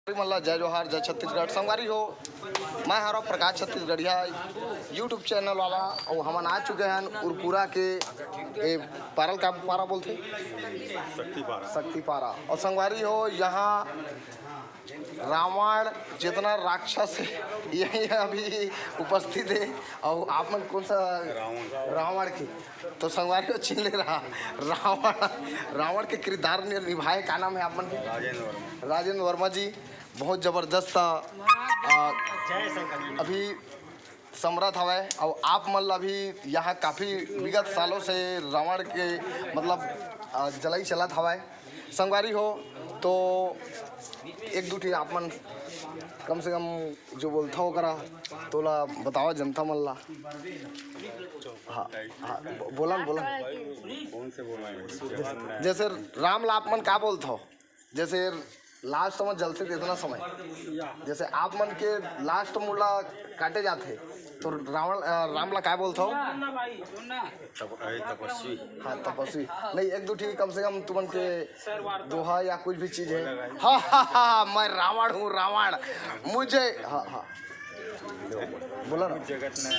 मल्ला जय जोहार जय छत्तीसगढ़ संगवारी हो। मैं हरा प्रकाश छत्तीसगढ़िया यूट्यूब चैनल वाला और हम आ चुके हैं उरपुरा के पारल का पारा बोलते शक्ति पारा। और संगवारी हो यहाँ रावण जितना राक्षस है यही अभी उपस्थित है। और आप मन कौन सा रावण की तो संगवारी हो चिन्ह ले रहा रावण के किरदार निभाए। का नाम है आप मन के? राजेंद्र वर्मा जी बहुत ज़बरदस्त अभी समरथ हवा। और आप मतलब अभी यहाँ काफ़ी विगत सालों से रावण के मतलब जलाई चलत हवा संगवारी हो। तो एक दूठी आप मन कम से कम जो बोलता हो करा तोला बताओ जनता मन ला। हाँ हाँ बोलन कौन से बोला जैसे राम ला आप मन का बोलता हो? जैसे लास्ट में जलते इतना समय जैसे आप मन के लास्ट मुला काटे जाते तो राम ला क्या बोलता हो? तपस्वी। हाँ तपस्वी नहीं एक दो ठीक कम से कम तुमन के दोहा या कुछ भी चीज है। हाँ हाँ हाँ मैं रावण हूँ रावण मुझे हाँ हाँ बोला ना जगत में